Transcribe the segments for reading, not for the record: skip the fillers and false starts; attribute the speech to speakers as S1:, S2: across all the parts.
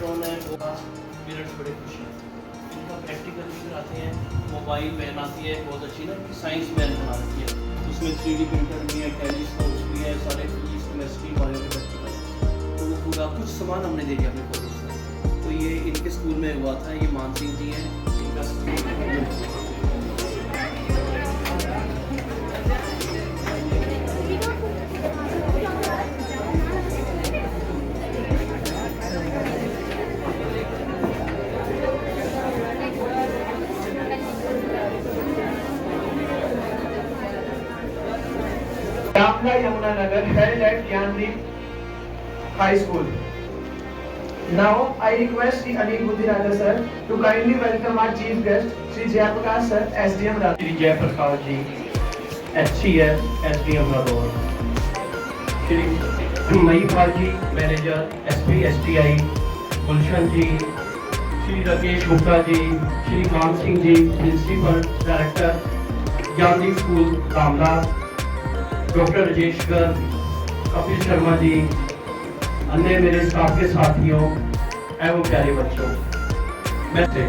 S1: Smartphone है वो parents बड़े खुश हैं। इनका प्रैक्टिकल भी आते हैं, मोबाइल वैन आती है बहुत अच्छी ना, साइंस वैन बना रखी है, उसमें 3D प्रिंटर भी है, टेलीस्कोप भी है, सारे फिजिक्स केमिस्ट्री वाले भी प्रैक्टिकल, तो वो पूरा कुछ सामान हमने दे दिया अपने कॉलेज से। तो ये इनके स्कूल में हुआ था, ये मान सिंह जी हैं, इनका school
S2: Ramla Yamunanagar held at Gyandeep High School. Now I request Sri Anil Buddhiraja sir to kindly welcome our chief guest Sri Jayaprakash sir, SDM Rathore. Sri Jayaprakash ji, HCS, SDM Rathore. Sri Mahipal ji, manager, SP STI, Gulshan ji, Sri Rakesh Gupta ji, Sri Man Singh ji, principal, director, Gyandeep School, Ramla. Doctor Rajesh Garg, Kapil Sharma ji, अन्य मेरे staff के साथियों एवं प्यारे बच्चों, मैं से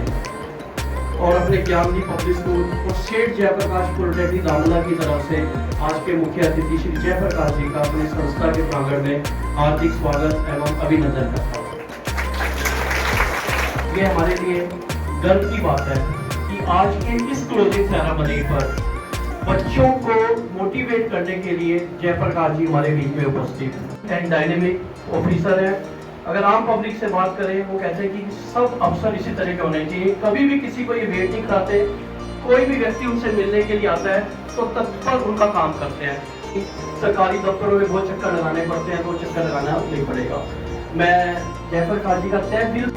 S2: और अपने ज्ञानदीप पब्लिक स्कूल और सेठ जयप्रकाश पॉलिटेक्निक दामला की तरफ से आज के मुख्य अतिथि श्री जयप्रकाश जी का अपने संस्था के प्रांगण में हार्दिक स्वागत एवं अभिनंदन करता हूँ। ये हमारे लिए गर्व की बात है कि आज के इस क्लोजिंग सेरेमनी पर बच्चों को मोटिवेट करने के लिए जयप्रकाश जी हमारे बीच में उपस्थित एंड डायनेमिक ऑफिसर है। अगर आम पब्लिक से बात करें, वो कहते हैं कि सब अफसर इसी तरह के होने चाहिए, कभी भी किसी को ये वेट नहीं कराते, कोई भी व्यक्ति उनसे मिलने के लिए आता है तो तत्पर उनका काम करते हैं। सरकारी दफ्तरों में बहुत चक्कर लगाने पड़ते हैं, तो चक्कर लगाना नहीं पड़ेगा। मैं जयप्रकाश जी का तहे दिल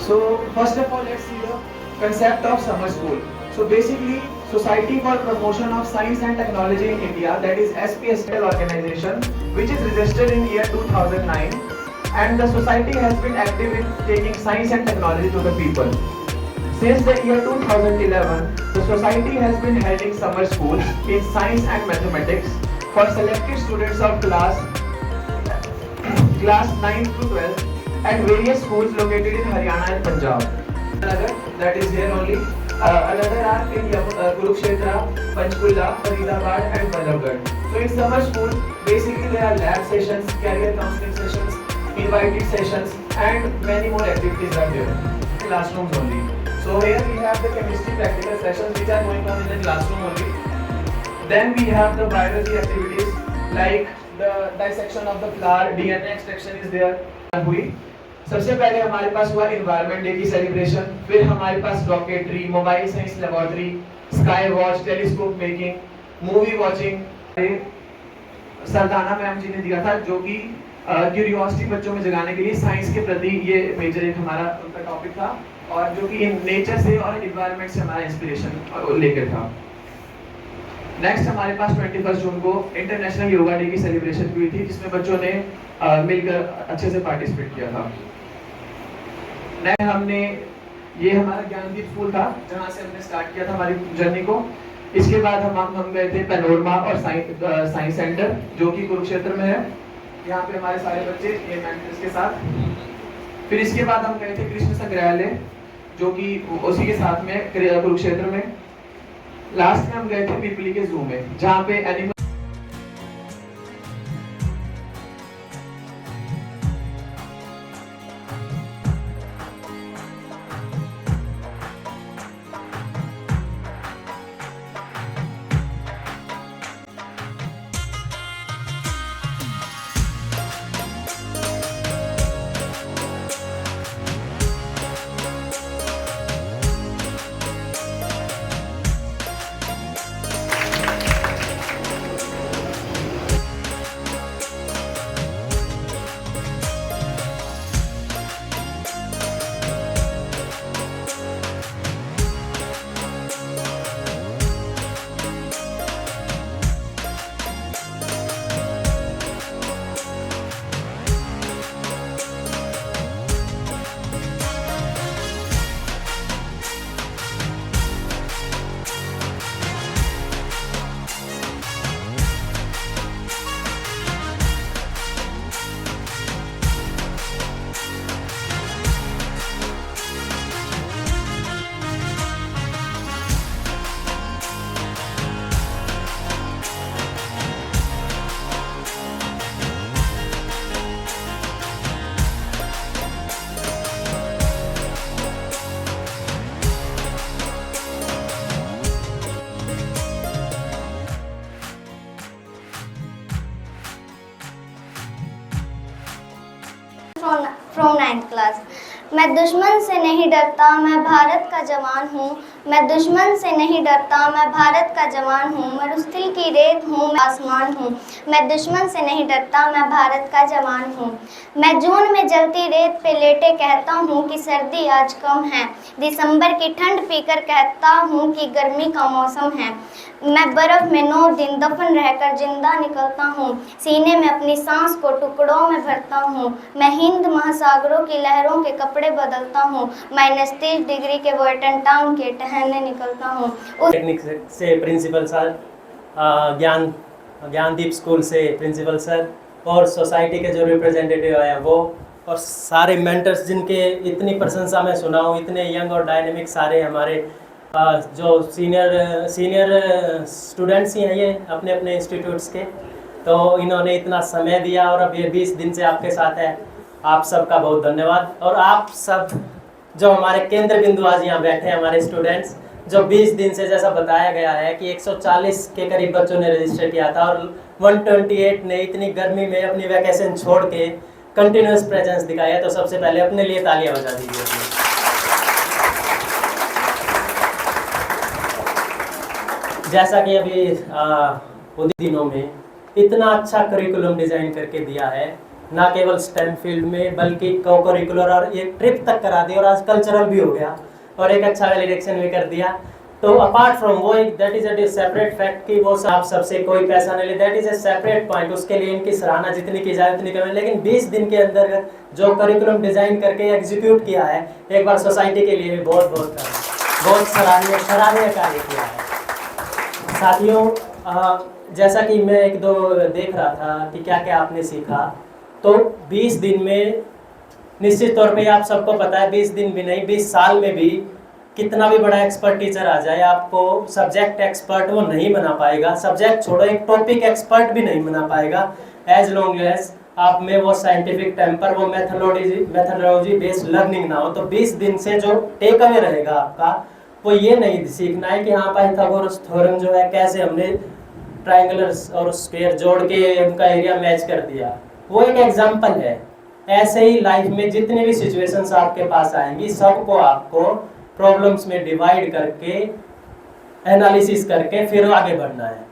S2: So first of all, let's see the concept of summer school. So basically, Society for Promotion of Science and Technology in India, that is SPSTL organization, which is registered in year 2009, and the society has been active in taking science and technology to the people. Since the year 2011, the society has been holding summer schools in science and mathematics for selected students of class 9 to 12 at various schools located in Haryana and Punjab. That is here only. Another are in Kurukshetra, Panchkula, Faridabad and Ballabgarh. So in summer school, basically there are lab sessions, career counseling sessions, invited sessions and many more activities are there. Classrooms only. So here we have the chemistry practical sessions which are going on in the classroom only. Then we have the biology activities like the dissection of the flower, DNA extraction is there. हुई सबसे पहले हमारे पास हुआ environment day की celebration, फिर हमारे पास rocketry, mobile science laboratory, sky watch, telescope making, movie watching, Sardana ma'am ji ने दिया था जो कि क्यूरियोसिटी बच्चों में जगाने के लिए साइंस के प्रति ये मेजर एक हमारा उनका टॉपिक था और जो कि नेचर से और एनवायरनमेंट से हमारा इंस्पिरेशन लेकर था। नेक्स्ट हमारे पास 21 जून को इंटरनेशनल योगा डे की सेलिब्रेशन हुई थी जिसमें बच्चों ने मिलकर अच्छे से पार्टिसिपेट किया था। नेक्स्ट हमने ये हमारा ज्ञानदीप स्कूल था जहाँ से हमने स्टार्ट किया था हमारी जर्नी को। इसके बाद हम गए थे पैनोरमा और साइंस सेंटर जो कि कुरुक्षेत्र में है। यहाँ पे हमारे सारे बच्चे ये मेंटर्स के साथ। फिर इसके बाद हम गए थे कृष्ण संग्रहालय जो कि उसी के साथ में कुरुक्षेत्र में। लास्ट में हम गए थे पिपली के जू में जहाँ पे एनिमल
S3: from 9th class. मैं दुश्मन से नहीं डरता, मैं भारत का जवान हूँ। मैं दुश्मन से नहीं डरता, मैं भारत का जवान हूँ। मैं रुस्तिल की रेत हूँ, मैं आसमान हूँ। मैं दुश्मन से नहीं डरता, मैं भारत का जवान हूँ। मैं जून में जलती रेत पे लेटे कहता हूँ कि सर्दी आज कम है। दिसंबर की ठंड पीकर कहता हूँ कि गर्मी का मौसम है। मैं बर्फ़ में 9 दिन दफन रहकर जिंदा निकलता हूँ। सीने में अपनी सांस को टुकड़ों में भरता हूँ। मैं हिंद महासागरों की लहरों के कपड़े बदलता हूँ। -30 डिग्री के वर्टन टाउन के टहलने निकलता हूँ।
S4: टेक्निक से प्रिंसिपल सर, ज्ञानदीप स्कूल से प्रिंसिपल सर और सोसाइटी के जो रिप्रेजेंटेटिव हैं वो, और सारे मेंटर्स जिनके इतनी प्रशंसा मैं सुना हूँ, इतने यंग और डायनेमिक सारे हमारे जो सीनियर स्टूडेंट्स ही हैं ये अपने अपने इंस्टीट्यूट्स के, तो इन्होंने इतना समय दिया और अब ये 20 दिन से आपके साथ है। आप सबका बहुत धन्यवाद। और आप सब जो हमारे केंद्र बिंदु आज यहाँ बैठे हैं, हमारे स्टूडेंट्स जो 20 दिन से, जैसा बताया गया है कि 140 के करीब बच्चों ने रजिस्टर किया था और 128 ने इतनी गर्मी में अपनी वैकेशन छोड़ के कंटिन्यूस प्रेजेंस दिखाया, तो सबसे पहले अपने लिए तालियां बजा दीजिए। जैसा कि अभी उन दिनों में इतना अच्छा करिकुलम डिज़ाइन करके दिया है, ना केवल स्टेम फील्ड में बल्कि को करिकुलर, और एक ट्रिप तक करा दी और आज कल्चरल भी हो गया और एक अच्छा वैलिडेशन भी कर दिया। तो अपार्ट फ्रॉम वो एक that is a separate fact कि वो आप सबसे कोई पैसा नहीं ले, that is a separate point. उसके लिए इनकी सराहना जितनी की जाए उतनी कम है। लेकिन 20 दिन के अंदर जो करिकुलम डिज़ाइन करके एग्जीक्यूट किया है, एक बार सोसाइटी के लिए भी बहुत सराहनीय कार्य किया है। साथियों, जैसा कि मैं एक दो देख रहा था कि क्या क्या आपने सीखा, तो 20 दिन में निश्चित तौर पे आप सबको पता है 20 दिन भी नहीं, 20 साल में भी कितना भी बड़ा एक्सपर्ट टीचर आ जाए, आपको सब्जेक्ट एक्सपर्ट वो नहीं बना पाएगा। सब्जेक्ट छोड़ो, एक टॉपिक एक्सपर्ट भी नहीं बना पाएगा एज लॉन्ग एज आप में वो साइंटिफिक टेम्पर, वो मेथोडोलॉजी बेस्ड लर्निंग ना हो। तो 20 दिन से जो टेक अवे रहेगा आपका, वो ये नहीं सीखना है कि हाँ पाइथागोरस थ्योरम जो है कैसे हमने ट्रायंगुलर और स्क्वायर जोड़ के उनका एरिया मैच कर दिया, वो एक एग्जाम्पल है। ऐसे ही लाइफ में जितने भी सिचुएशंस आपके पास आएंगी, सबको आपको प्रॉब्लम्स में डिवाइड करके एनालिसिस करके फिर आगे बढ़ना है।